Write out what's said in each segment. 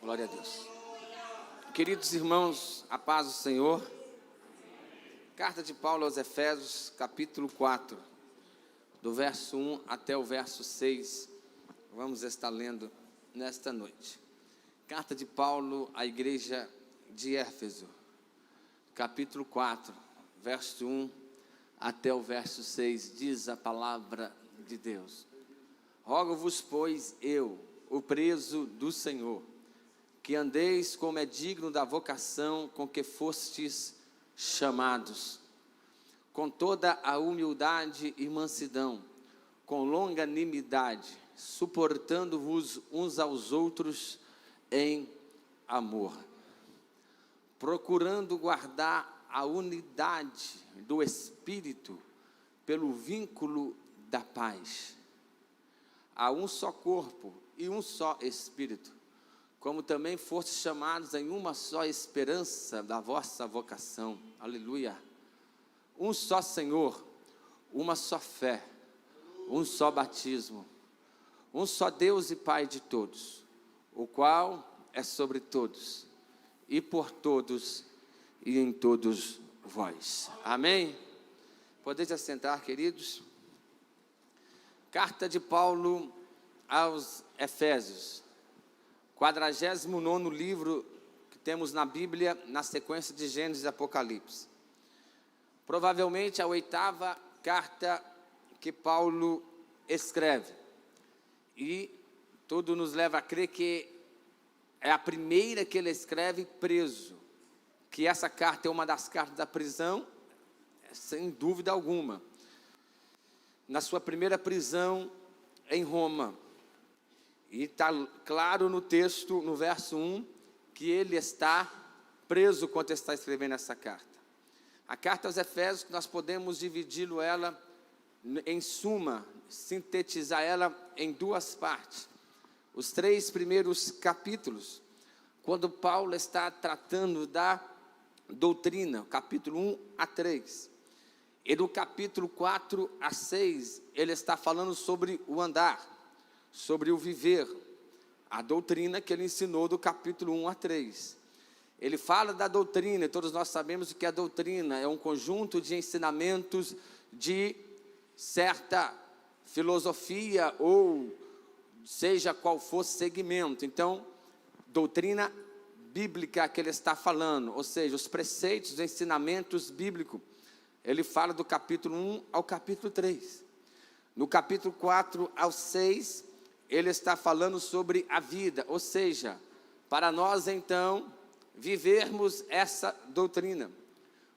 Glória a Deus. Queridos irmãos, a paz do Senhor. Carta de Paulo aos Efésios, capítulo 4, do verso 1 até o verso 6. Vamos estar lendo nesta noite. Carta de Paulo à igreja de Éfeso, capítulo 4, verso 1 até o verso 6, diz a palavra de Deus. Rogo-vos, pois, eu, o preso do Senhor, que andeis como é digno da vocação com que fostes chamados, com toda a humildade e mansidão, com longanimidade, suportando-vos uns aos outros em amor, procurando guardar a unidade do Espírito pelo vínculo da paz. Há um só corpo e um só Espírito, como também fostes chamados em uma só esperança da vossa vocação. Aleluia. Um só Senhor, uma só fé, um só batismo, um só Deus e Pai de todos, o qual é sobre todos, e por todos, e em todos vós. Amém? Podeis assentar, queridos. Carta de Paulo aos Efésios, 49º livro que temos na Bíblia, na sequência de Gênesis e Apocalipse. Provavelmente a 8ª carta que Paulo escreve. E tudo nos leva a crer que é a primeira que ele escreve preso. Que essa carta é uma das cartas da prisão, sem dúvida alguma. Na sua primeira prisão em Roma. E está claro no texto, no verso 1, que ele está preso quando está escrevendo essa carta. A carta aos Efésios, nós podemos dividi-lo ela, em suma, sintetizar ela em duas partes. Os 3 primeiros capítulos, quando Paulo está tratando da doutrina, capítulo 1 a 3. E do capítulo 4 a 6, ele está falando sobre o andar, sobre o viver, a doutrina que ele ensinou do capítulo 1 a 3. Ele fala da doutrina, e todos nós sabemos o que é a doutrina, é um conjunto de ensinamentos de certa filosofia, ou seja qual for segmento. Então, doutrina bíblica que ele está falando, ou seja, os preceitos, os ensinamentos bíblicos. Ele fala do capítulo 1 ao capítulo 3. No capítulo 4 ao 6, ele está falando sobre a vida, ou seja, para nós então vivermos essa doutrina,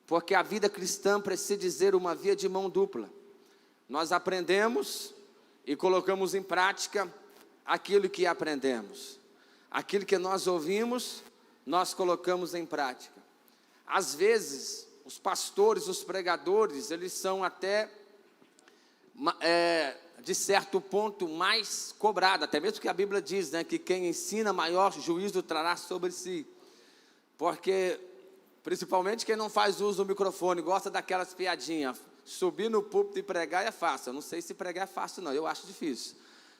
porque a vida cristã precisa dizer uma via de mão dupla. Nós aprendemos e colocamos em prática aquilo que aprendemos, aquilo que nós ouvimos, nós colocamos em prática. Às vezes, os pastores, os pregadores, eles são até de certo ponto mais cobrado, até mesmo que a Bíblia diz, né, que quem ensina maior juízo trará sobre si, porque principalmente quem não faz uso do microfone, gosta daquelas piadinhas, subir no púlpito e pregar é fácil. Eu não sei se pregar é fácil não, eu acho difícil.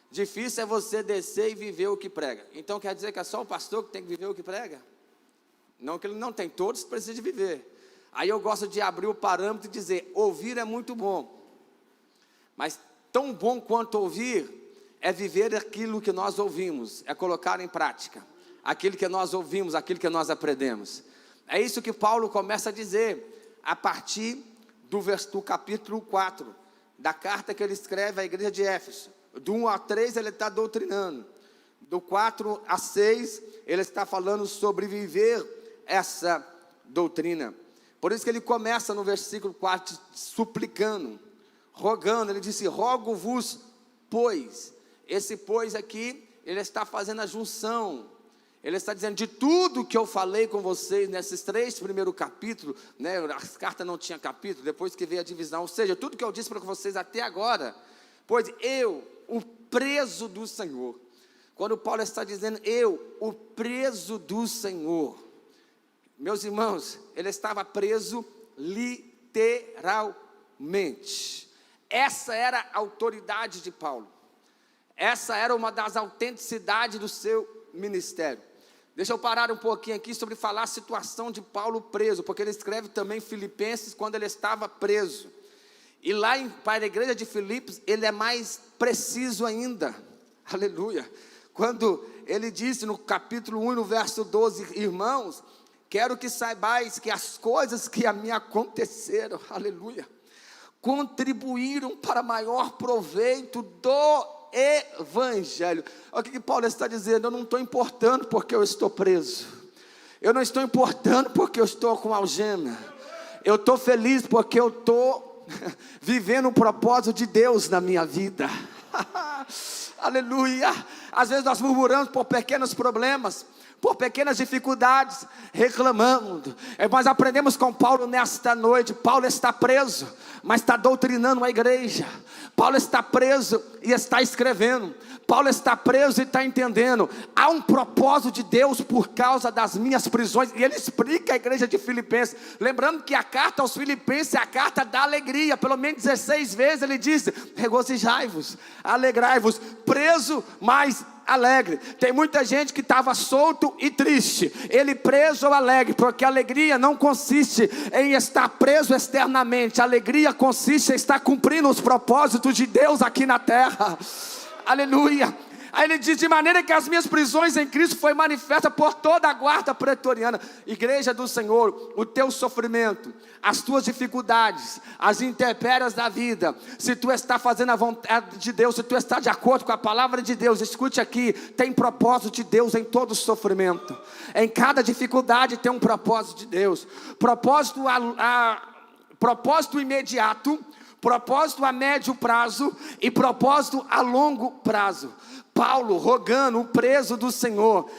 Difícil é você descer e viver o que prega. Então quer dizer que é só o pastor que tem que viver o que prega? Não, que ele não tem, todos precisam de viver. Aí eu gosto de abrir o parâmetro e dizer, ouvir é muito bom, mas tão bom quanto ouvir é viver aquilo que nós ouvimos, é colocar em prática aquilo que nós ouvimos, aquilo que nós aprendemos. É isso que Paulo começa a dizer a partir do capítulo 4 da carta que ele escreve à igreja de Éfeso. Do 1 a 3 ele está doutrinando, do 4 a 6 ele está falando sobre viver essa doutrina. Por isso que ele começa no versículo 4 suplicando, rogando. Ele disse, rogo-vos, pois. Esse pois aqui, ele está fazendo a junção. Ele está dizendo, de tudo que eu falei com vocês nesses 3 primeiros capítulos, né, as cartas não tinham capítulo, depois que veio a divisão, ou seja, tudo que eu disse para vocês até agora, pois eu, o preso do Senhor. Quando Paulo está dizendo, eu, o preso do Senhor, meus irmãos, ele estava preso literalmente. Essa era a autoridade de Paulo. Essa era uma das autenticidades do seu ministério. Deixa eu parar um pouquinho aqui sobre falar a situação de Paulo preso, porque ele escreve também Filipenses quando ele estava preso. E lá para a igreja de Filipos, ele é mais preciso ainda. Aleluia. Quando ele disse no capítulo 1, no verso 12, irmãos, quero que saibais que as coisas que a mim aconteceram, aleluia, contribuíram para maior proveito do Evangelho. Olha o que Paulo está dizendo: eu não estou importando porque eu estou preso, eu não estou importando porque eu estou com algema, eu estou feliz porque eu estou vivendo o propósito de Deus na minha vida. Aleluia. Às vezes nós murmuramos por pequenos problemas, por pequenas dificuldades, reclamando, mas aprendemos com Paulo nesta noite. Paulo está preso, mas está doutrinando a igreja. Paulo está preso e está escrevendo. Paulo está preso e está entendendo, há um propósito de Deus por causa das minhas prisões, e ele explica a igreja de Filipenses, lembrando que a carta aos Filipenses é a carta da alegria. Pelo menos 16 vezes ele diz: regozijai-vos, alegrai-vos, preso, mas alegre. Tem muita gente que estava solto e triste, ele preso ou alegre, porque a alegria não consiste em estar preso externamente, a alegria consiste em estar cumprindo os propósitos de Deus aqui na terra. Aleluia. Aí ele diz: de maneira que as minhas prisões em Cristo foi manifesta por toda a guarda pretoriana. Igreja do Senhor, o teu sofrimento, as tuas dificuldades, as intempéries da vida, se tu está fazendo a vontade de Deus, se tu está de acordo com a palavra de Deus, escute aqui, tem propósito de Deus em todo sofrimento. Em cada dificuldade tem um propósito de Deus. Propósito imediato, propósito a médio prazo e propósito a longo prazo. Paulo, rogando, o preso do Senhor,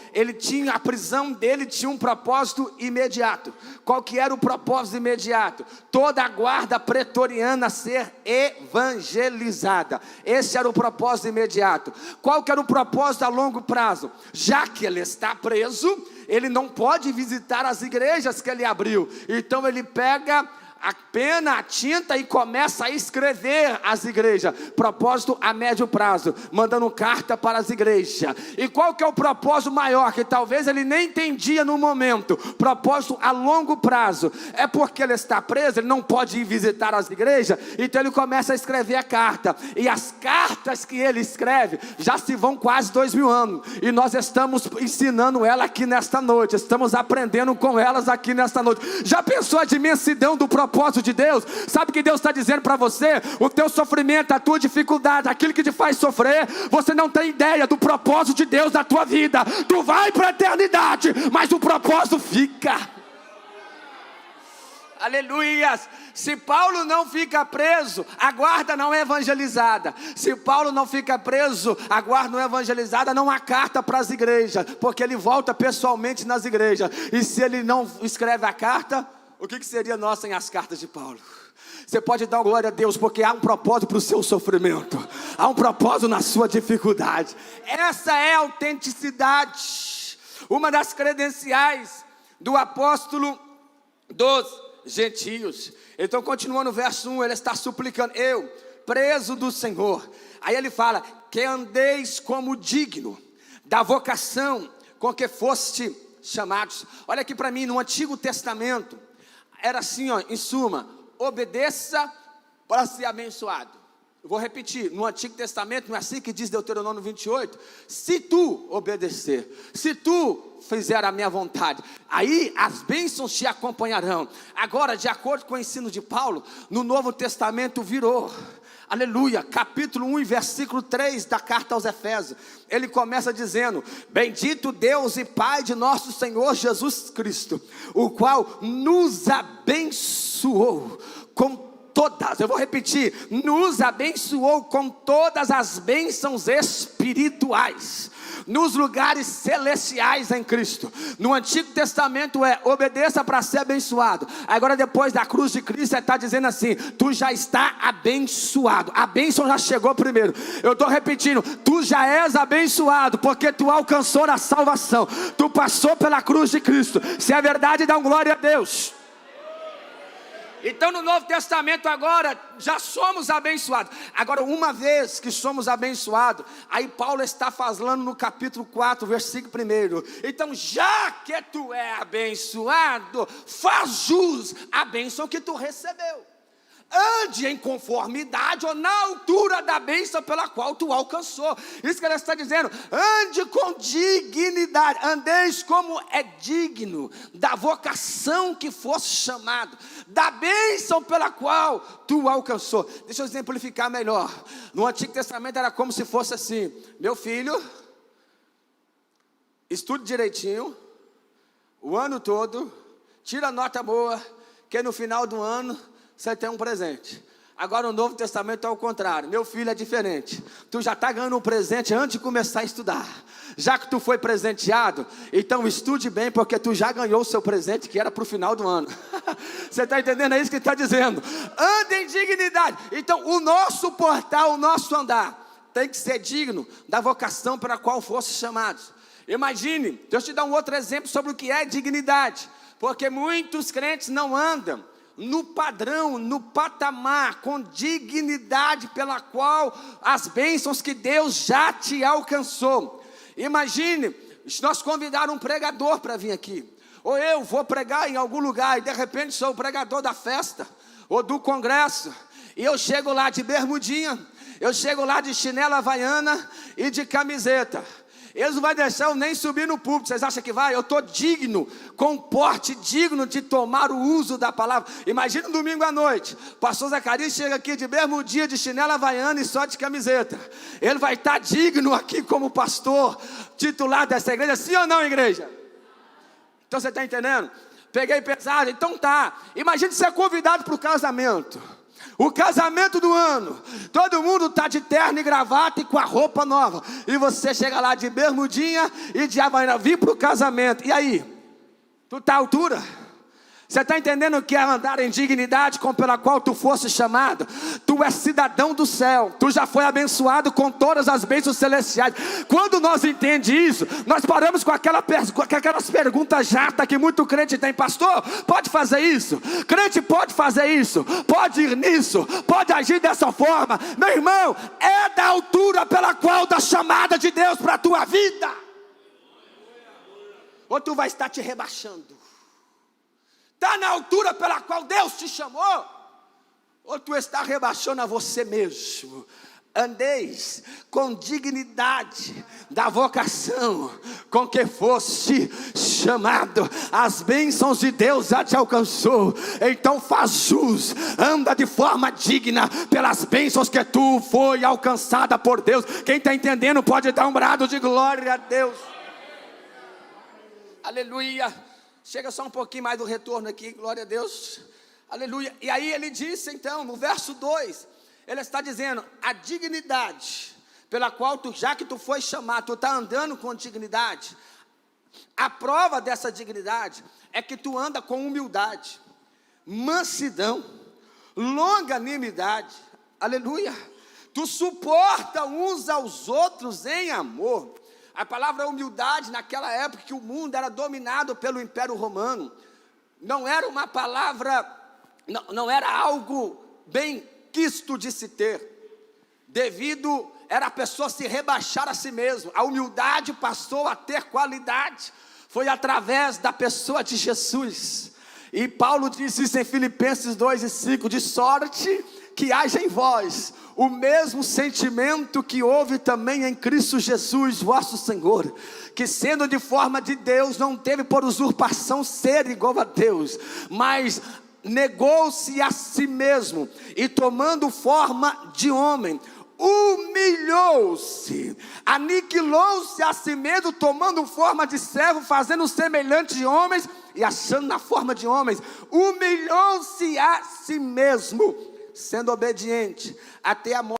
a prisão dele tinha um propósito imediato. Qual que era o propósito imediato? Toda a guarda pretoriana ser evangelizada. Esse era o propósito imediato. Qual que era o propósito a longo prazo? Já que ele está preso, ele não pode visitar as igrejas que ele abriu. Então ele pega a pena, a tinta e começa a escrever as igrejas. Propósito a médio prazo, mandando carta para as igrejas. E qual que é o propósito maior, que talvez ele nem entendia no momento? Propósito a longo prazo. É porque ele está preso, ele não pode ir visitar as igrejas, então ele começa a escrever a carta. E as cartas que ele escreve já se vão quase 2000 anos, e nós estamos ensinando ela aqui nesta noite, estamos aprendendo com elas aqui nesta noite. Já pensou a imensidão do propósito de Deus? Sabe o que Deus está dizendo para você? O teu sofrimento, a tua dificuldade, aquilo que te faz sofrer, você não tem ideia do propósito de Deus na tua vida. Tu vai para a eternidade, mas o propósito fica. Aleluias. Se Paulo não fica preso, a guarda não é evangelizada. Se Paulo não fica preso, a guarda não é evangelizada, não há carta para as igrejas, porque ele volta pessoalmente nas igrejas. E se ele não escreve a carta, o que seria nós sem as cartas de Paulo? Você pode dar glória a Deus, porque há um propósito para o seu sofrimento, há um propósito na sua dificuldade. Essa é a autenticidade, uma das credenciais do apóstolo dos gentios. Então, continuando no verso 1, ele está suplicando: eu, preso do Senhor. Aí ele fala: que andeis como digno da vocação com que foste chamados. Olha aqui para mim, no Antigo Testamento era assim, em suma: obedeça para ser abençoado. Eu vou repetir, no Antigo Testamento não é assim que diz Deuteronômio 28? Se tu obedecer, se tu fizer a minha vontade, aí as bênçãos te acompanharão. Agora, de acordo com o ensino de Paulo, no Novo Testamento virou. Aleluia, capítulo 1 e versículo 3 da carta aos Efésios, ele começa dizendo: bendito Deus e Pai de nosso Senhor Jesus Cristo, o qual nos abençoou com todas, eu vou repetir, nos abençoou com todas as bênçãos espirituais, nos lugares celestiais em Cristo. No Antigo Testamento obedeça para ser abençoado. Agora, depois da cruz de Cristo, está dizendo assim: tu já está abençoado. A bênção já chegou primeiro. Eu estou repetindo: tu já és abençoado, porque tu alcançou a salvação, tu passou pela cruz de Cristo. Se é verdade, dá glória a Deus. Então no Novo Testamento agora já somos abençoados. Agora uma vez que somos abençoados, aí Paulo está falando no capítulo 4, versículo 1. Então já que tu é abençoado, faz jus à bênção que tu recebeu. Ande em conformidade ou na altura da bênção pela qual tu alcançou. Isso que ele está dizendo. Ande com dignidade. Andeis como é digno da vocação que fosse chamado, da bênção pela qual tu alcançou. Deixa eu exemplificar melhor. No Antigo Testamento era como se fosse assim: meu filho, estude direitinho o ano todo, tira nota boa, que no final do ano você tem um presente. Agora o Novo Testamento é o contrário. Meu filho, é diferente. Tu já está ganhando um presente antes de começar a estudar. Já que tu foi presenteado, então estude bem, porque tu já ganhou o seu presente, que era para o final do ano. Você está entendendo? É isso que ele está dizendo. Ande em dignidade. Então o nosso portal, o nosso andar, tem que ser digno da vocação para a qual fosse chamados. Imagine, deixa eu te dar um outro exemplo sobre o que é dignidade. Porque muitos crentes não andam no padrão, no patamar, com dignidade pela qual as bênçãos que Deus já te alcançou. Imagine, nós convidaram um pregador para vir aqui, ou eu vou pregar em algum lugar, e de repente sou o pregador da festa, ou do congresso, e eu chego lá de bermudinha, eu chego lá de chinela havaiana e de camiseta. Eles não vão deixar eu nem subir no púlpito. Vocês acham que vai? Eu estou digno, com porte digno de tomar o uso da palavra. Imagina um domingo à noite, o pastor Zacarias chega aqui de bermudinha, de chinela havaiana e só de camiseta. Ele vai estar digno aqui como pastor titular dessa igreja, sim ou não, igreja? Então você está entendendo? Peguei pesado, então tá. Imagina ser convidado para o casamento. O casamento do ano, todo mundo está de terno e gravata e com a roupa nova, e você chega lá de bermudinha e de havaiana, vim para o casamento, e aí? Tu está à altura? Você está entendendo o que é andar em dignidade pela qual tu fosse chamado? Tu és cidadão do céu, tu já foi abençoado com todas as bênçãos celestiais. Quando nós entendemos isso, nós paramos com aquelas perguntas jatas que muito crente tem. Pastor, pode fazer isso? Crente pode fazer isso? Pode ir nisso? Pode agir dessa forma? Meu irmão, é da altura pela qual da chamada de Deus para a tua vida, ou tu vai estar te rebaixando? Está na altura pela qual Deus te chamou, ou tu está rebaixando a você mesmo? Andeis com dignidade da vocação com que foste chamado. As bênçãos de Deus já te alcançou, então faz jus, anda de forma digna pelas bênçãos que tu foi alcançada por Deus. Quem está entendendo pode dar um brado de glória a Deus. Aleluia. Chega só um pouquinho mais do retorno aqui, glória a Deus, aleluia. E aí ele disse então, no verso 2, ele está dizendo, a dignidade pela qual já que tu foi chamado, tu está andando com dignidade. A prova dessa dignidade é que tu anda com humildade, mansidão, longanimidade, aleluia. Tu suporta uns aos outros em amor. A palavra humildade, naquela época que o mundo era dominado pelo Império Romano, não era uma palavra, não era algo bem quisto de se ter, era a pessoa se rebaixar a si mesma. A humildade passou a ter qualidade, foi através da pessoa de Jesus. E Paulo disse isso em Filipenses 2:5, de sorte que haja em vós o mesmo sentimento que houve também em Cristo Jesus, vosso Senhor, que sendo de forma de Deus, não teve por usurpação ser igual a Deus, mas negou-se a si mesmo, e tomando forma de homem, humilhou-se, aniquilou-se a si mesmo, tomando forma de servo, fazendo semelhante de homens, e achando na forma de homens, humilhou-se a si mesmo, sendo obediente até a morte,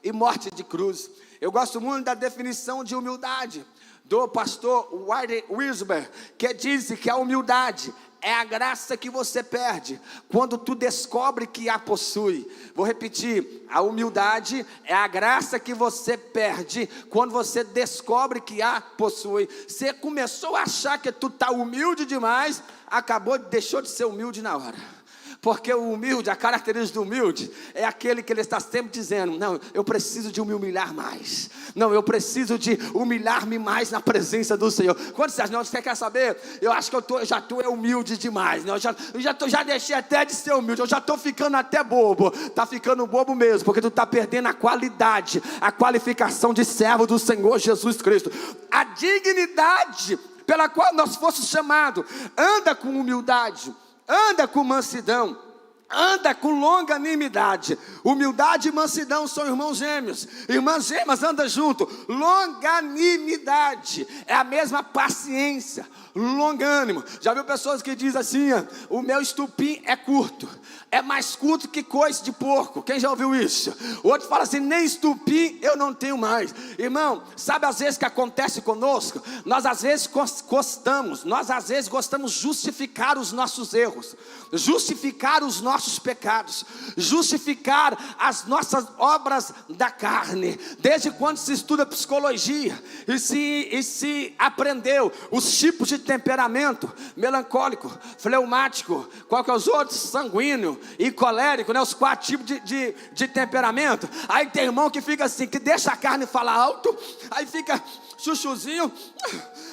e morte de cruz. Eu gosto muito da definição de humildade do pastor Wade Wisber, que diz que a humildade é a graça que você perde quando tu descobre que a possui. Vou repetir, a humildade é a graça que você perde quando você descobre que a possui. Você começou a achar que tu está humilde demais, deixou de ser humilde na hora. Porque o humilde, a característica do humilde é aquele que ele está sempre dizendo: não, eu preciso de me humilhar mais. Não, eu preciso de humilhar-me mais na presença do Senhor. Quando você quer saber? Eu acho que eu já estou humilde demais, né? Já deixei até de ser humilde. Eu já estou ficando até bobo. Está ficando bobo mesmo, porque tu está perdendo a qualidade, a qualificação de servo do Senhor Jesus Cristo. A dignidade pela qual nós fomos chamados. Anda com humildade, anda com mansidão, anda com longanimidade. Humildade e mansidão são irmãos gêmeos. Irmãs gêmeas andam junto. Longanimidade é a mesma paciência, longânimo. Já viu pessoas que dizem assim: o meu estupim é curto, é mais curto que coice de porco. Quem já ouviu isso? O outro fala assim: nem estupim eu não tenho mais. Irmão, sabe às vezes que acontece conosco? Nós às vezes gostamos de justificar os nossos erros, justificar os nossos pecados, justificar as nossas obras da carne. Desde quando se estuda psicologia e se aprendeu os tipos de temperamento: melancólico, fleumático, qual que é os outros? Sanguíneo e colérico, né? Os 4 tipos de temperamento. Aí tem irmão que fica assim, que deixa a carne falar alto, aí fica chuchuzinho: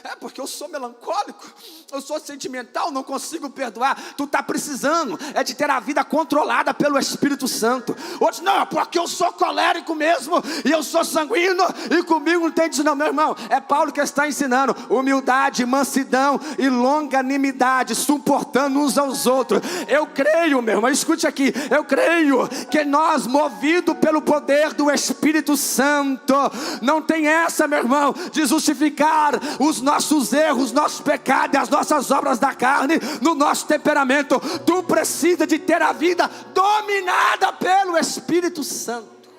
é porque eu sou melancólico, eu sou sentimental, não consigo perdoar. Tu está precisando de ter a vida controlada pelo Espírito Santo. Outros: não, porque eu sou colérico mesmo, e eu sou sanguíneo, e comigo não tem disso não. Meu irmão, é Paulo que está ensinando: humildade, mansidão e longanimidade, suportando uns aos outros. Eu creio, meu irmão, escute aqui, eu creio que nós, movidos pelo poder do Espírito Santo, não tem essa, meu irmão, de justificar os nossos erros, nossos pecados e as nossas obras da carne no nosso temperamento. Tu precisa de ter a vida dominada pelo Espírito Santo.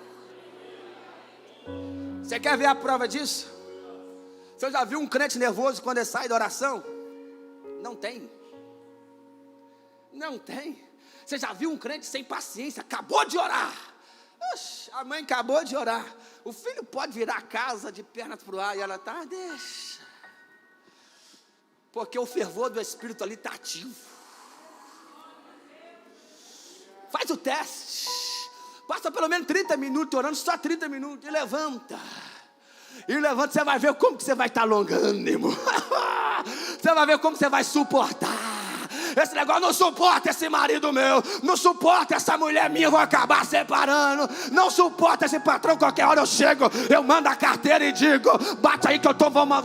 Você quer ver a prova disso? Você já viu um crente nervoso quando ele sai da oração? Não tem. Não tem. Você já viu um crente sem paciência? Acabou de orar. Oxe, a mãe acabou de orar. O filho pode virar a casa de pernas para o ar e ela está: deixa. Porque o fervor do Espírito ali está ativo. Faz o teste. Passa pelo menos 30 minutos orando, só 30 minutos, e levanta. Você vai ver como que você vai estar longânimo. Você vai ver como você vai suportar. Esse negócio: não suporta esse marido meu, não suporta essa mulher minha, vou acabar separando. Não suporta esse patrão, qualquer hora eu chego, eu mando a carteira e digo: bate aí que eu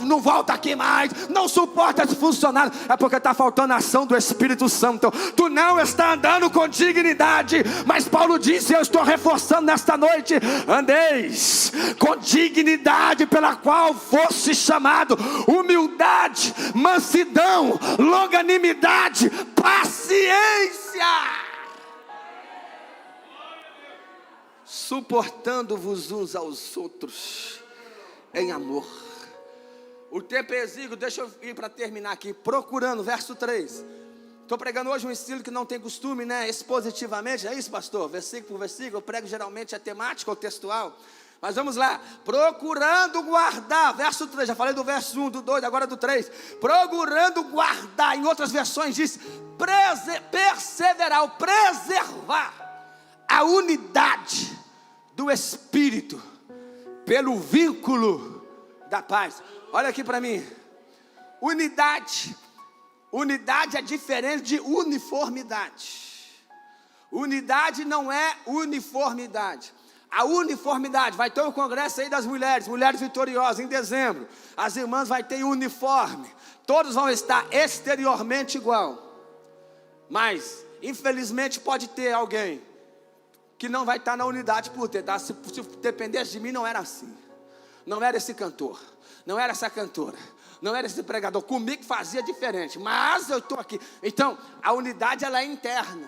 não volto aqui mais. Não suporta esse funcionário. É porque está faltando a ação do Espírito Santo. Tu não está andando com dignidade. Mas Paulo disse: eu estou reforçando nesta noite: andeis com dignidade pela qual fosse chamado. Humildade, mansidão, longanimidade, paciência, suportando-vos uns aos outros em amor. O tempo é exíguo, deixa eu ir para terminar aqui. Procurando, verso 3. Estou pregando hoje um estilo que não tem costume, né? Expositivamente, é isso, pastor? Versículo por versículo. Eu prego geralmente temático ou textual. Mas vamos lá: procurando guardar, verso 3, já falei do verso 1, do 2, agora do 3. Procurando guardar, em outras versões diz perseverar, ou preservar a unidade do Espírito pelo vínculo da paz. Olha aqui para mim: unidade é diferente de uniformidade. Unidade não é uniformidade. A uniformidade, vai ter um congresso aí das mulheres vitoriosas em dezembro. As irmãs vão ter uniforme, todos vão estar exteriormente igual. Mas infelizmente pode ter alguém que não vai estar na unidade por ter, tá? Se dependesse de mim, não era assim. Não era esse cantor, não era essa cantora, não era esse pregador. Comigo fazia diferente, mas eu estou aqui. Então, a unidade ela é interna.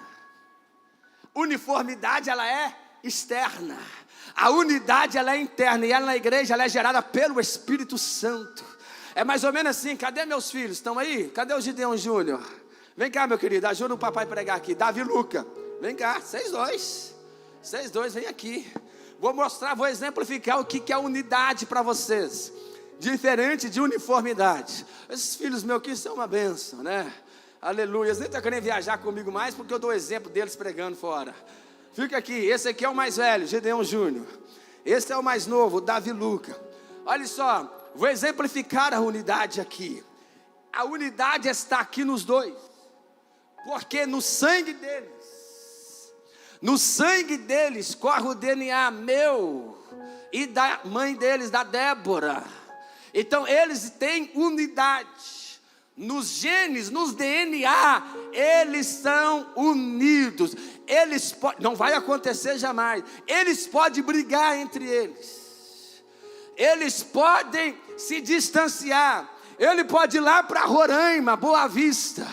Uniformidade ela é externa. A unidade ela é interna, e ela na igreja ela é gerada pelo Espírito Santo. É mais ou menos assim. Cadê meus filhos? Estão aí? Cadê o Gideon Júnior? Vem cá, meu querido, ajuda o papai a pregar aqui. Davi e Luca, vem cá, vocês dois, vem aqui. Vou exemplificar o que é unidade para vocês. Diferente de uniformidade. Esses filhos meus aqui são uma bênção, né? Aleluia. Eles nem estão querendo viajar comigo mais, porque eu dou exemplo deles pregando fora. Fica aqui, esse aqui é o mais velho, Gedeão Júnior. Esse é o mais novo, Davi Luca. Olha só, vou exemplificar a unidade aqui. A unidade está aqui nos dois. Porque no sangue deles corre o DNA meu e da mãe deles, da Débora. Então eles têm unidade. Nos genes, nos DNA, eles são unidos. Não vai acontecer jamais. Eles podem brigar entre eles. Eles podem se distanciar. Ele pode ir lá para Roraima, Boa Vista,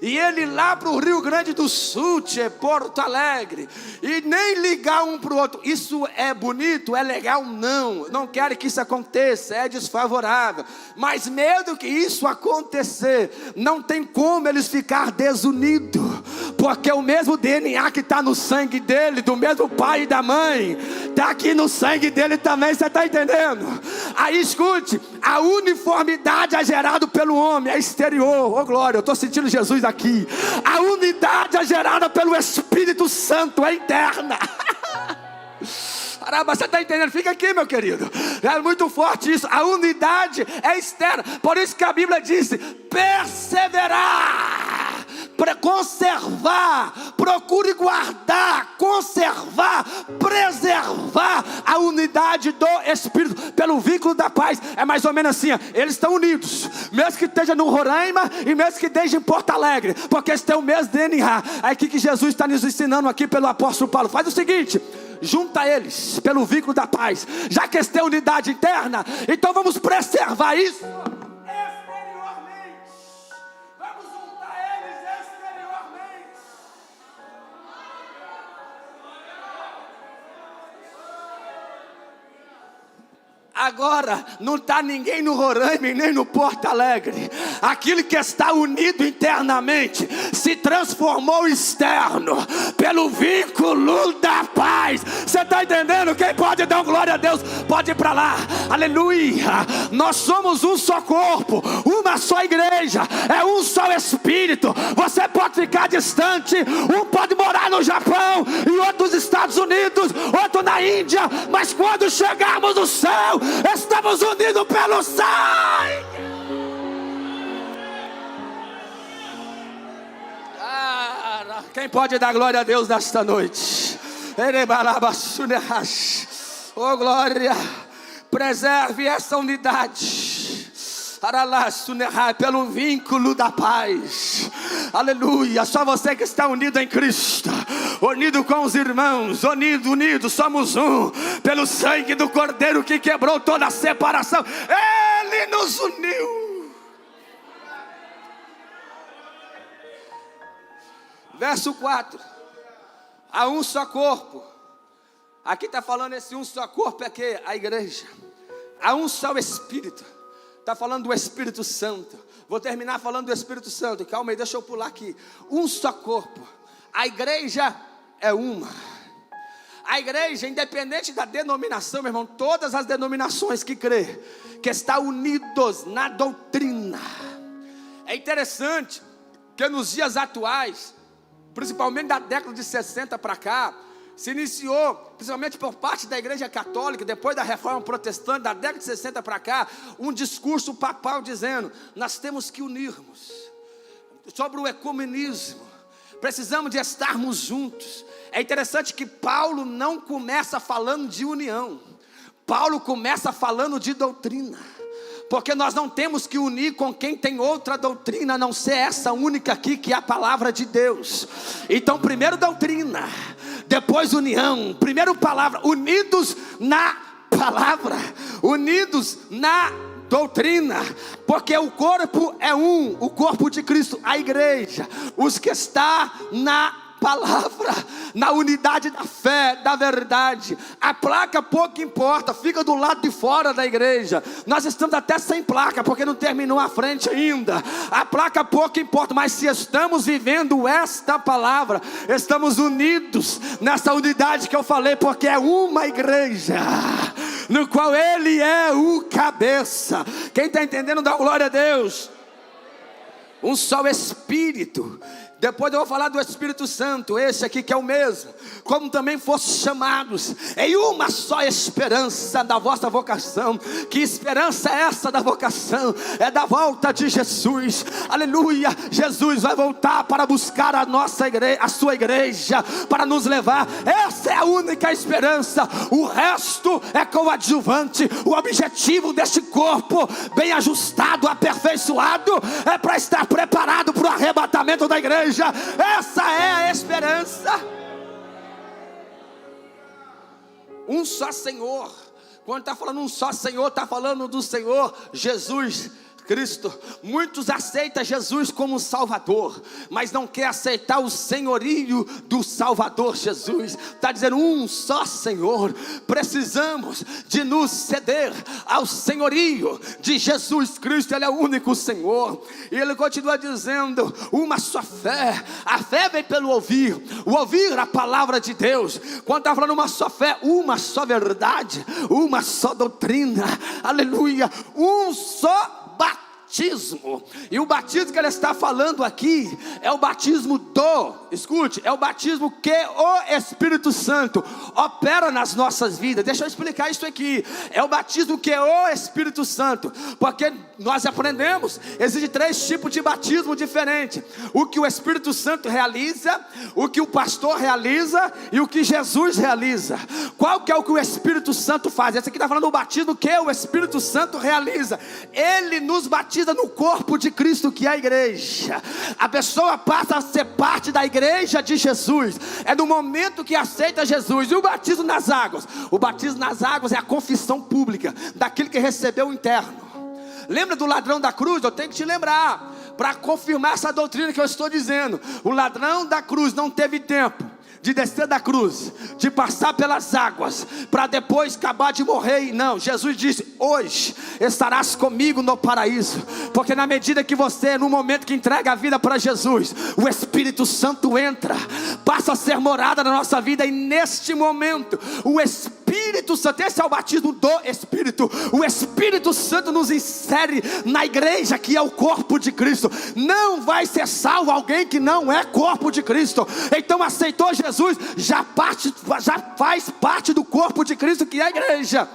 e ele ir lá para o Rio Grande do Sul, Porto Alegre, e nem ligar um para o outro. Isso é bonito? É legal? Não quero que isso aconteça, é desfavorável. Mas medo que isso acontecer, não tem como eles ficar desunidos, porque o mesmo DNA que está no sangue dele, do mesmo pai e da mãe, está aqui no sangue dele também, você está entendendo? Aí escute, a uniformidade é gerada pelo homem, é exterior. Oh glória, eu estou sentindo Jesus aqui. A unidade é gerada pelo Espírito Santo, é interna. Caramba, você está entendendo? Fica aqui, meu querido. É muito forte isso. A unidade é externa. Por isso que a Bíblia diz: perseverar, conservar, procure guardar, conservar, preservar a unidade do Espírito pelo vínculo da paz. É mais ou menos assim, ó. Eles estão unidos, mesmo que esteja no Roraima e mesmo que esteja em Porto Alegre, porque eles têm o mesmo DNA. É aqui que Jesus está nos ensinando aqui pelo apóstolo Paulo. Faz o seguinte: junta eles pelo vínculo da paz. Já que eles têm unidade interna, então vamos preservar isso exteriormente. Vamos juntar eles exteriormente. Agora não está ninguém no Roraima e nem no Porto Alegre. Aquilo que está unido internamente se transformou externo pelo vínculo da paz. Você está entendendo? Quem pode dar glória a Deus pode ir para lá. Aleluia. Nós somos um só corpo, uma só igreja, é um só Espírito. Você pode ficar distante, um pode morar no Japão e outro nos Estados Unidos, outro na Índia, mas quando chegarmos no céu, estamos unidos pelo sangue. Quem pode dar glória a Deus nesta noite? Oh glória. Preserve essa unidade pelo vínculo da paz. Aleluia. Só você que está unido em Cristo, unido com os irmãos, unidos, somos um pelo sangue do Cordeiro que quebrou toda a separação. Ele nos uniu. Verso 4: há um só corpo. Aqui está falando esse um só corpo, é que a igreja. Há um só Espírito. Está falando do Espírito Santo. Vou terminar falando do Espírito Santo. Calma aí, deixa eu pular aqui. Um só corpo. A igreja é uma. A igreja, independente da denominação, meu irmão, todas as denominações que crê, que estão unidos na doutrina. É interessante que nos dias atuais, principalmente da década de 60 para cá, se iniciou, principalmente por parte da igreja católica, depois da reforma protestante, da década de 60 para cá, um discurso papal dizendo: nós temos que unirmos, sobre o ecumenismo, precisamos de estarmos juntos. É interessante que Paulo não começa falando de união, Paulo começa falando de doutrina. Porque nós não temos que unir com quem tem outra doutrina, a não ser essa única aqui, que é a palavra de Deus. Então primeiro doutrina, depois união. Primeiro palavra, unidos na palavra, unidos na doutrina. Porque o corpo é um, o corpo de Cristo, a igreja, os que está na palavra, na unidade da fé, da verdade. A placa pouco importa, fica do lado de fora da igreja. Nós estamos até sem placa, porque não terminou a frente ainda. A placa pouco importa, mas se estamos vivendo esta palavra, estamos unidos nessa unidade que eu falei, porque é uma igreja, no qual Ele é o cabeça. Quem está entendendo, dá glória a Deus. um só Espírito. Depois eu vou falar do Espírito Santo, esse aqui que é o mesmo, como também fossem chamados em uma só esperança da vossa vocação. Que esperança é essa da vocação? É da volta de Jesus. Aleluia. Jesus vai voltar para buscar a nossa igreja, a sua igreja, para nos levar. Essa é a única esperança. O resto é coadjuvante. O objetivo deste corpo bem ajustado, aperfeiçoado, é para estar preparado para o arrebatamento da igreja. Essa é a esperança. Um só Senhor. Quando está falando um só Senhor, está falando do Senhor Jesus Cristo. Muitos aceitam Jesus como Salvador, mas não quer aceitar o senhorio do Salvador Jesus. Está dizendo um só Senhor. Precisamos de nos ceder ao senhorio de Jesus Cristo. Ele é o único Senhor. E ele continua dizendo, uma só fé. A fé vem pelo ouvir, o ouvir a palavra de Deus. Quando está falando uma só fé, uma só verdade, uma só doutrina, aleluia, um só batismo. E o batismo que ele está falando aqui é o batismo escute, é o batismo que o Espírito Santo opera nas nossas vidas. Deixa eu explicar isso aqui. É o batismo que o Espírito Santo, porque nós aprendemos, existe 3 tipos de batismo diferentes: o que o Espírito Santo realiza, o que o pastor realiza e o que Jesus realiza. Qual que é o que o Espírito Santo faz? Esse aqui está falando do batismo que o Espírito Santo realiza. Ele nos batiza no corpo de Cristo, que é a igreja. A pessoa passa a ser parte da igreja de Jesus, é no momento que aceita Jesus. E o batismo nas águas? O batismo nas águas é a confissão pública daquele que recebeu o interno. Lembra do ladrão da cruz? Eu tenho que te lembrar, para confirmar essa doutrina que eu estou dizendo. O ladrão da cruz não teve tempo de descer da cruz, de passar pelas águas, para depois acabar de morrer. Não, Jesus disse, hoje estarás comigo no paraíso. Porque na medida que você, no momento que entrega a vida para Jesus, o Espírito Santo entra, passa a ser morada na nossa vida. E neste momento, o Espírito Santo, esse é o batismo do Espírito. O Espírito Santo nos insere na igreja, que é o corpo de Cristo. Não vai ser salvo alguém que não é corpo de Cristo. Então aceitou Jesus, já faz parte do corpo de Cristo, que é a igreja.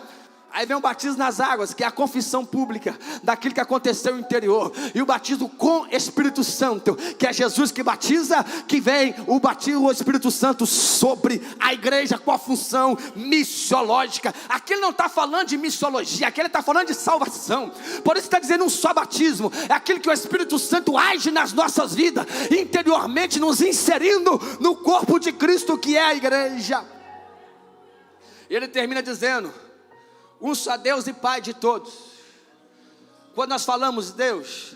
Aí vem o batismo nas águas, que é a confissão pública daquilo que aconteceu no interior. E o batismo com Espírito Santo, que é Jesus que batiza, que vem o batismo do Espírito Santo sobre a igreja, com a função missiológica. Aqui ele não está falando de missiologia, aqui ele está falando de salvação. Por isso está dizendo um só batismo. É aquilo que o Espírito Santo age nas nossas vidas, interiormente nos inserindo no corpo de Cristo, que é a igreja. E ele termina dizendo, um só Deus e Pai de todos. Quando nós falamos Deus,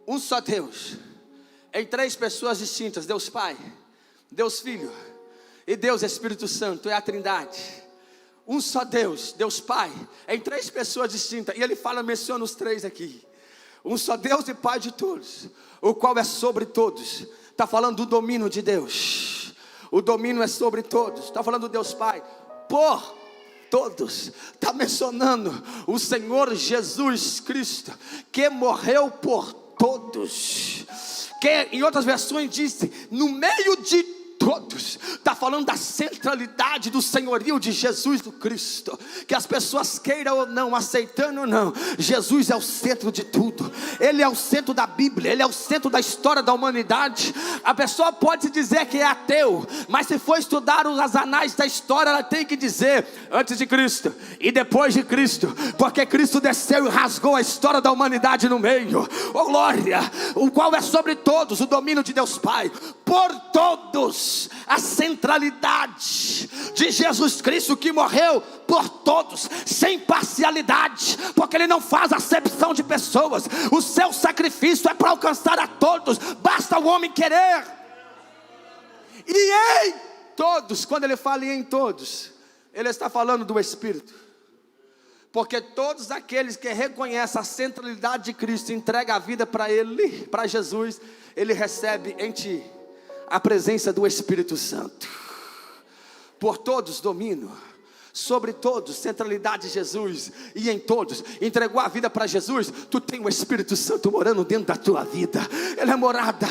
um só Deus, em 3 pessoas distintas: Deus Pai, Deus Filho e Deus Espírito Santo, é a Trindade. Um só Deus, Deus Pai, em 3 pessoas distintas. E ele menciona os 3 aqui. Um só Deus e Pai de todos, o qual é sobre todos. Está falando do domínio de Deus. O domínio é sobre todos. Está falando do Deus Pai por todos. Está mencionando o Senhor Jesus Cristo, que morreu por todos, que em outras versões disse, no meio de todos. Está falando da centralidade do senhorio de Jesus do Cristo, que as pessoas queiram ou não, aceitando ou não, Jesus é o centro de tudo. Ele é o centro da Bíblia, ele é o centro da história da humanidade. A pessoa pode dizer que é ateu, mas se for estudar os anais da história, ela tem que dizer antes de Cristo e depois de Cristo, porque Cristo desceu e rasgou a história da humanidade no meio. Oh glória! O qual é sobre todos, o domínio de Deus Pai por todos. A centralidade de Jesus Cristo, que morreu por todos, sem parcialidade, porque ele não faz acepção de pessoas. O seu sacrifício é para alcançar a todos, basta o homem querer. E em todos, quando ele fala em todos, ele está falando do Espírito, porque todos aqueles que reconhecem a centralidade de Cristo, entregam a vida para ele, para Jesus, ele recebe em ti a presença do Espírito Santo. Por todos domino, sobre todos, centralidade de Jesus, e em todos, entregou a vida para Jesus, tu tem o Espírito Santo morando dentro da tua vida. Ele é morada,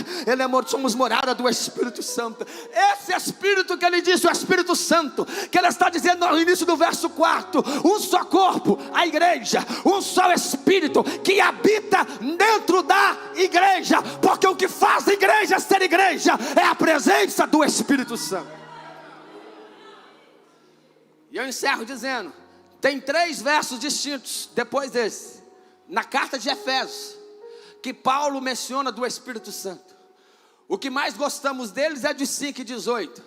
somos morada do Espírito Santo. Esse Espírito que ele disse, o Espírito Santo, que ele está dizendo no início do verso 4, um só corpo, a igreja, um só Espírito, que habita dentro da igreja, porque o que faz a igreja ser igreja, é a presença do Espírito Santo. E eu encerro dizendo, tem 3 versos distintos depois desse, na carta de Efésios, que Paulo menciona do Espírito Santo. O que mais gostamos deles é de 5 e 18.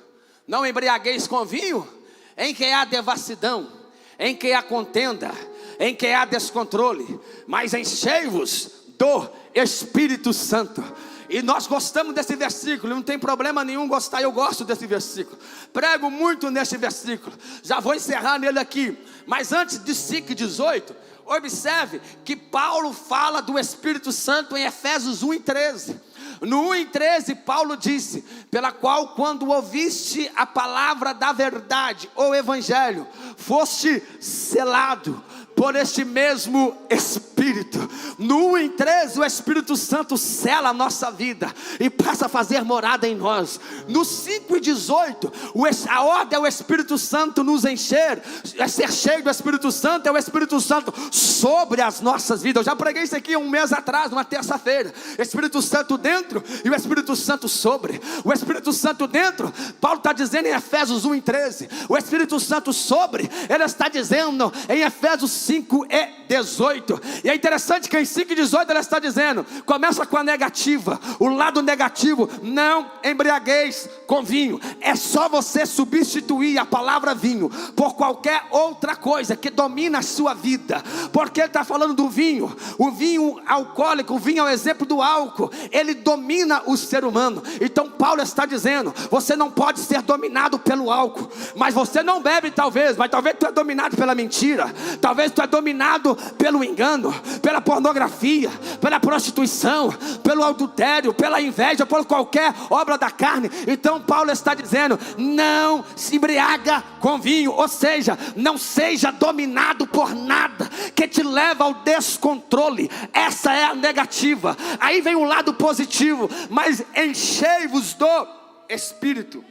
Não embriagueis com vinho, em que há devassidão, em que há contenda, em que há descontrole, mas enchei-vos do Espírito Santo. E nós gostamos desse versículo, não tem problema nenhum gostar, eu gosto desse versículo, prego muito nesse versículo, já vou encerrar nele aqui. Mas antes de 5 e 18, observe que Paulo fala do Espírito Santo em Efésios 1 e 13. No 1 e 13, Paulo disse, pela qual quando ouviste a palavra da verdade, ou evangelho, foste selado por este mesmo Espírito. No 1 e 13, o Espírito Santo sela a nossa vida e passa a fazer morada em nós. No 5 e 18, a ordem é o Espírito Santo nos encher, é ser cheio do Espírito Santo, é o Espírito Santo sobre as nossas vidas. Eu já preguei isso aqui 1 mês atrás, numa terça-feira. Espírito Santo dentro e o Espírito Santo sobre. O Espírito Santo dentro, Paulo está dizendo em Efésios 1 e 13. O Espírito Santo sobre, ele está dizendo em Efésios 5 e 18. E é interessante que em 5 e 18 ela está dizendo, começa com a negativa, o lado negativo, não embriagueis com vinho. É só você substituir a palavra vinho por qualquer outra coisa que domina a sua vida, porque ele está falando do vinho. O vinho alcoólico, o vinho é o exemplo do álcool, ele domina o ser humano. Então Paulo está dizendo, você não pode ser dominado pelo álcool, mas você não bebe talvez, mas talvez tu é dominado pela mentira, talvez tu é dominado pelo engano, pela pornografia, pela prostituição, pelo adultério, pela inveja, por qualquer obra da carne. Então Paulo está dizendo, não se embriaga com vinho, ou seja, não seja dominado por nada que te leva ao descontrole. Essa é a negativa. Aí vem um lado positivo, mas enchei-vos do Espírito.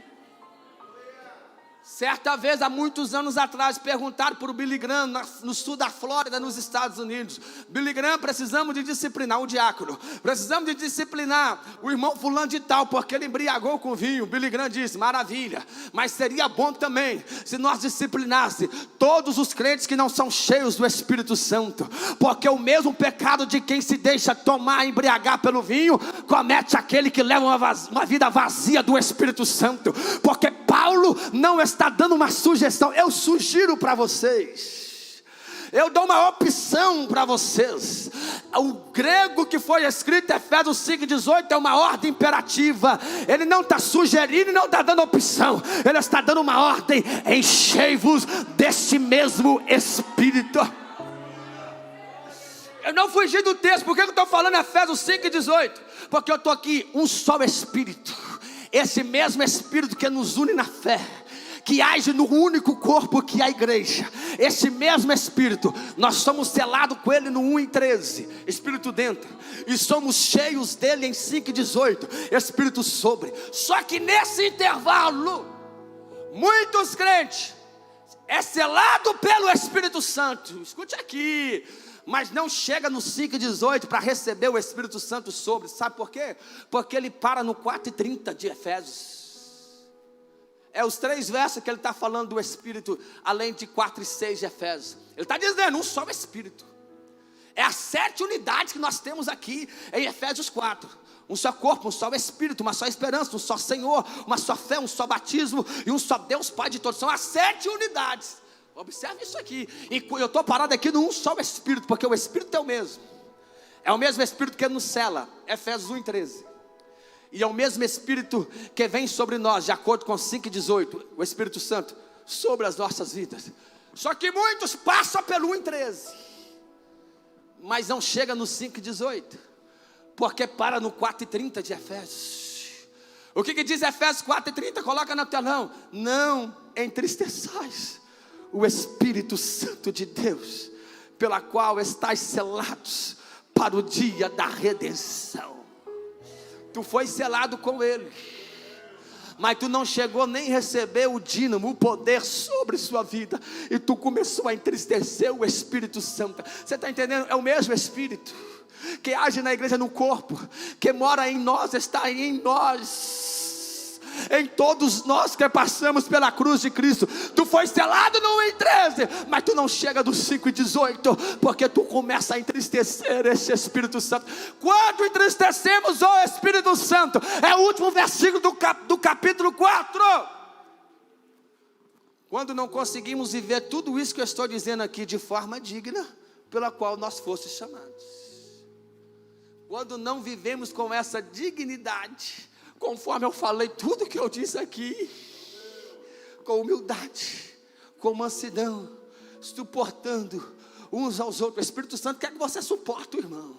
Certa vez, há muitos anos atrás, perguntaram para o Billy Graham, no sul da Flórida, nos Estados Unidos: Billy Graham, precisamos de disciplinar um diácono, precisamos de disciplinar o irmão fulano de tal, porque ele embriagou com vinho. Billy Graham disse, maravilha, mas seria bom também, se nós disciplinasse todos os crentes que não são cheios do Espírito Santo, porque o mesmo pecado de quem se deixa tomar, embriagar pelo vinho, comete aquele que leva uma vida vazia do Espírito Santo. Porque Paulo não está dando uma sugestão, eu sugiro para vocês, eu dou uma opção para vocês. O grego que foi escrito, Efésios 5,18, é uma ordem imperativa. Ele não está sugerindo e não está dando opção, ele está dando uma ordem: enchei-vos deste mesmo Espírito. Eu não fugi do texto. Por que eu estou falando Efésios 5,18? Porque eu estou aqui, um só Espírito, esse mesmo Espírito que nos une na fé, que age no único corpo que é a igreja. Esse mesmo Espírito, nós somos selados com ele no 1 e 13, Espírito dentro, e somos cheios dele em 5 e 18, Espírito sobre. Só que nesse intervalo, muitos crentes é selado pelo Espírito Santo, escute aqui, mas não chega no 5 e 18 para receber o Espírito Santo sobre. Sabe por quê? Porque ele para no 4 e 30 de Efésios. É os 3 versos que ele está falando do Espírito, além de 4 e 6 de Efésios. Ele está dizendo um só Espírito. É as 7 unidades que nós temos aqui em Efésios 4. Um só corpo, um só Espírito, uma só esperança, um só Senhor, uma só fé, um só batismo e um só Deus Pai de todos. São as 7 unidades. Observe isso aqui. E eu estou parado aqui no um só Espírito, porque o Espírito é o mesmo. É o mesmo Espírito que nos cela, Efésios 1 e 13. E é o mesmo Espírito que vem sobre nós, de acordo com 5 e 18, o Espírito Santo, sobre as nossas vidas. Só que muitos passam pelo 1 e 13, mas não chega no 5 e 18, porque para no 4 e 30 de Efésios. O que diz Efésios 4 e 30? Coloca no telão: não entristeçais o Espírito Santo de Deus, pela qual estáis selados para o dia da redenção. Tu foi selado com Ele, mas tu não chegou nem a receber o dínamo, o poder sobre sua vida, e tu começou a entristecer o Espírito Santo. Você está entendendo? É o mesmo Espírito que age na igreja, no corpo, que mora em nós, está em nós, em todos nós que passamos pela cruz de Cristo. Tu foi selado no 1:13, mas tu não chega do 5:18, porque tu começa a entristecer esse Espírito Santo. Quando entristecemos o Espírito Santo, é o último versículo do capítulo 4. Quando não conseguimos viver tudo isso que eu estou dizendo aqui de forma digna, pela qual nós fostes chamados. Quando não vivemos com essa dignidade, conforme eu falei tudo que eu disse aqui, com humildade, com mansidão, suportando uns aos outros. O Espírito Santo quer que você suporte o irmão,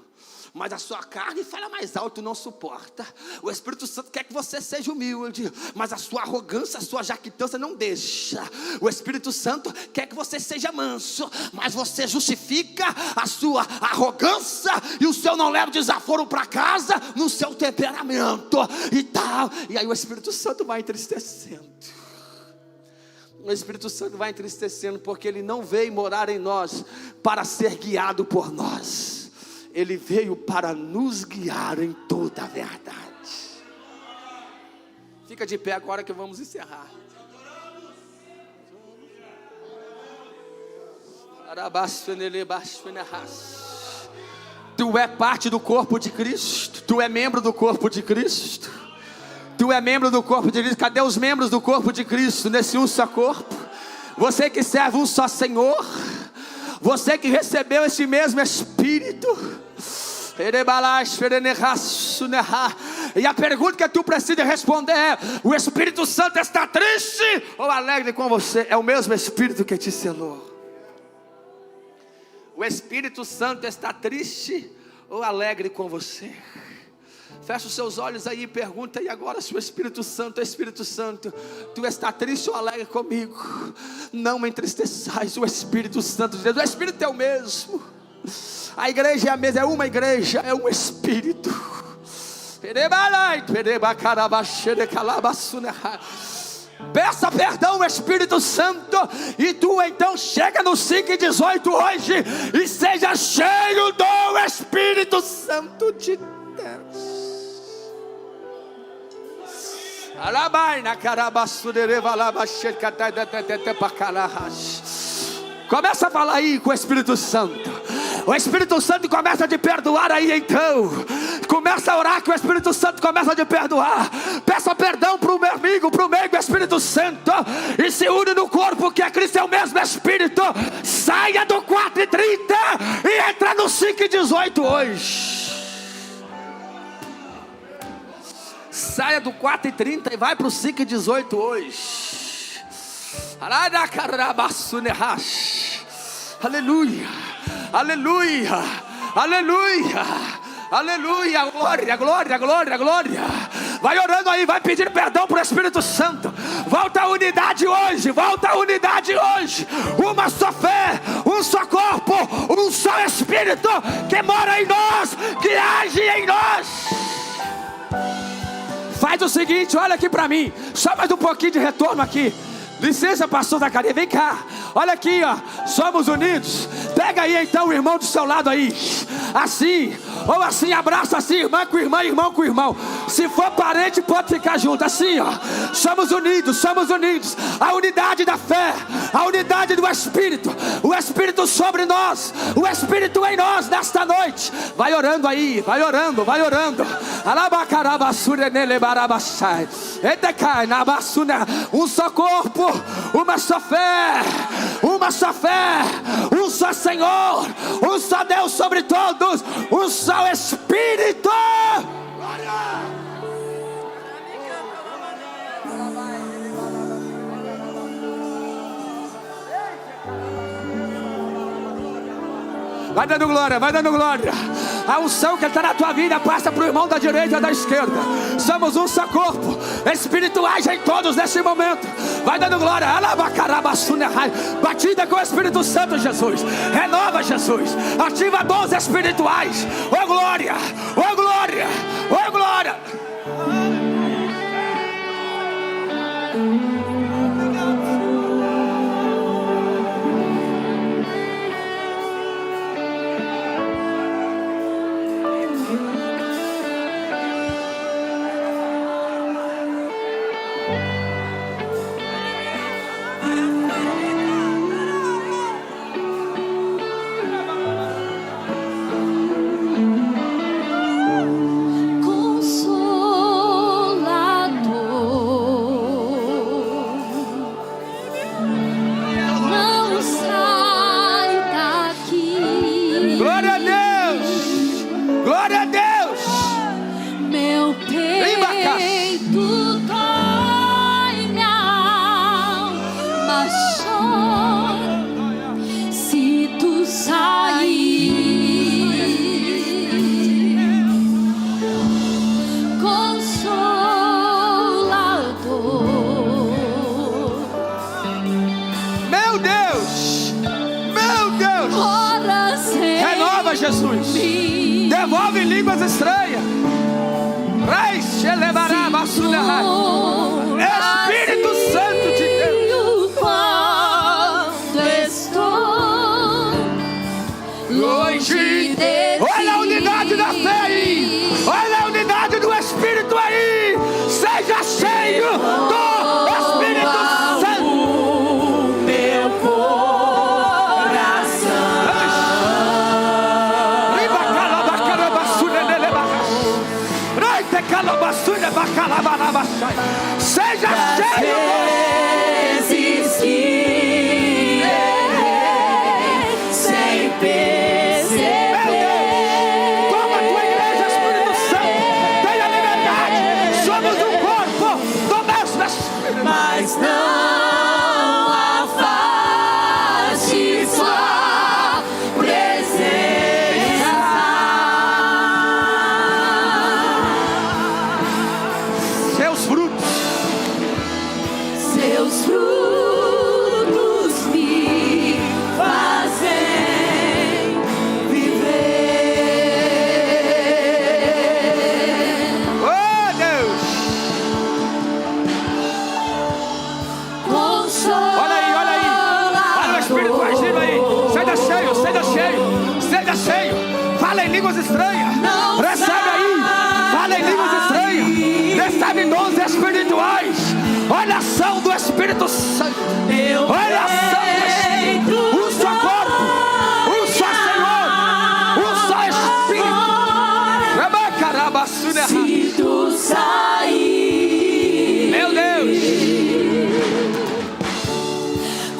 mas a sua carne fala mais alto, não suporta. O Espírito Santo quer que você seja humilde, mas a sua arrogância, a sua jactância não deixa. O Espírito Santo quer que você seja manso, mas você justifica a sua arrogância e o seu não leva o desaforo para casa no seu temperamento e tal. E aí o Espírito Santo vai entristecendo. O Espírito Santo vai entristecendo, porque Ele não veio morar em nós para ser guiado por nós. Ele veio para nos guiar em toda a verdade. Fica de pé agora que vamos encerrar. Tu é parte do corpo de Cristo. Tu é membro do corpo de Cristo. Tu é membro do corpo de Cristo. Cadê os membros do corpo de Cristo nesse um só corpo? Você que serve um só Senhor, você que recebeu esse mesmo Espírito. E a pergunta que tu precisa responder é: o Espírito Santo está triste ou alegre com você? É o mesmo Espírito que te selou. O Espírito Santo está triste ou alegre com você? Fecha os seus olhos aí e pergunta aí agora se o Espírito Santo tu está triste ou alegre comigo? Não me entristeçais, o Espírito Santo de Deus. O Espírito é o mesmo. A igreja é a mesma, é uma igreja, é um Espírito. Peça perdão ao Espírito Santo, e tu então chega no 5:18 hoje e seja cheio do Espírito Santo de Deus. Começa a falar aí com o Espírito Santo. O Espírito Santo começa a te perdoar aí então. Começa a orar que o Espírito Santo começa a te perdoar. Peça perdão para o meu amigo, para o meio do Espírito Santo, e se une no corpo que é Cristo, é o mesmo Espírito. Saia do 4:30 e entra no 5:18 hoje. Saia do 4:30 e vai para o 5:18 hoje. Aleluia, aleluia, aleluia, aleluia, glória, glória, glória, glória. Vai orando aí, vai pedir perdão para o Espírito Santo. Volta à unidade hoje, volta à unidade hoje. Uma só fé, um só corpo, um só Espírito que mora em nós, que age em nós. Faz o seguinte, olha aqui para mim, só mais um pouquinho de retorno aqui. Licença, pastor Zacarias, vem cá. Olha aqui, ó, somos unidos. Pega aí então o irmão do seu lado aí, assim, ou assim, abraça assim, irmã com irmã, irmão com irmão. Se for parente pode ficar junto, assim, ó. Somos unidos, somos unidos. A unidade da fé, a unidade do Espírito, o Espírito sobre nós, o Espírito em nós nesta noite. Vai orando aí, vai orando, vai orando. Um só corpo, uma só fé, uma só fé, um só Senhor, um só Deus sobre todos, um só Espírito. Glória! Vai dando glória, vai dando glória. A unção que está na tua vida passa para o irmão da direita e da esquerda. Somos um só corpo, espirituais em todos nesse momento. Vai dando glória. Batida com o Espírito Santo, Jesus. Renova, Jesus. Ativa dons espirituais. Oh glória, oh glória, oh glória. Jesus, devolve línguas estranhas. Espírito Santo de Deus, quando estou longe de ti. Olha a unidade da fé aí, olha a unidade do Espírito aí. Seja cheio do Espírito Santo. Meu seja cheio. Vezes que sem perceber. Toma a tua igreja, Espírito Santo. Tenha liberdade. Somos um corpo do mesmo Espírito. Mas não afaste sua presença. Seus frutos me fazem viver. Oh Deus! Olha aí, olha aí. Olha o Espírito agindo aí. Seja cheio, seja cheio, seja cheio. Fala em línguas estranhas. Recebe aí. Fala em línguas estranhas. Recebe dons espirituais. Olha a ação do Espírito Santo. Olha a ação do Espírito. Um só corpo, um só Senhor, um só Espírito. Se tu sair, meu Deus,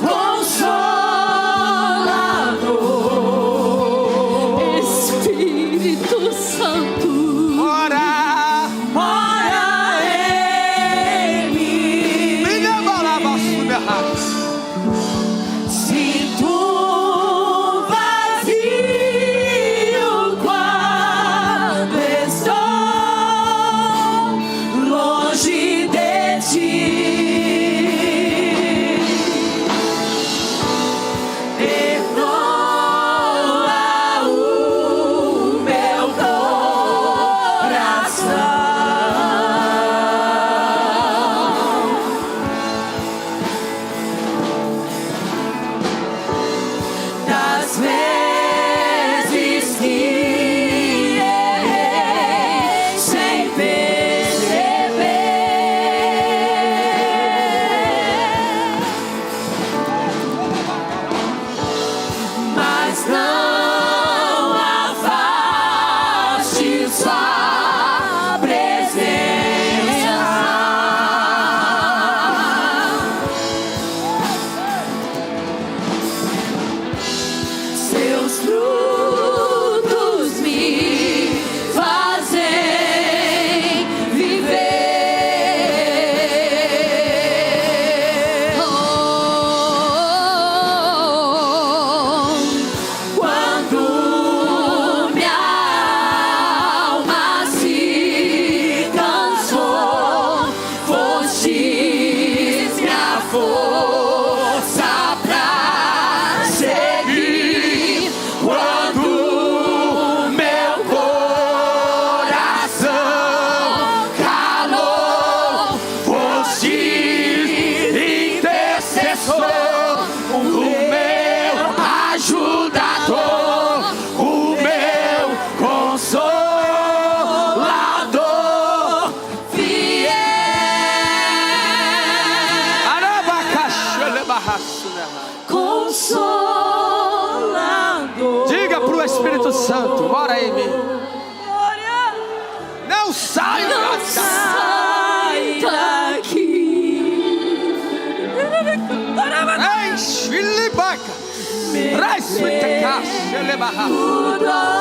Consolador, Espírito Santo. Espírito Santo, mora em mim. Não saia daqui. Enche libaca. Respeita cá, Glória.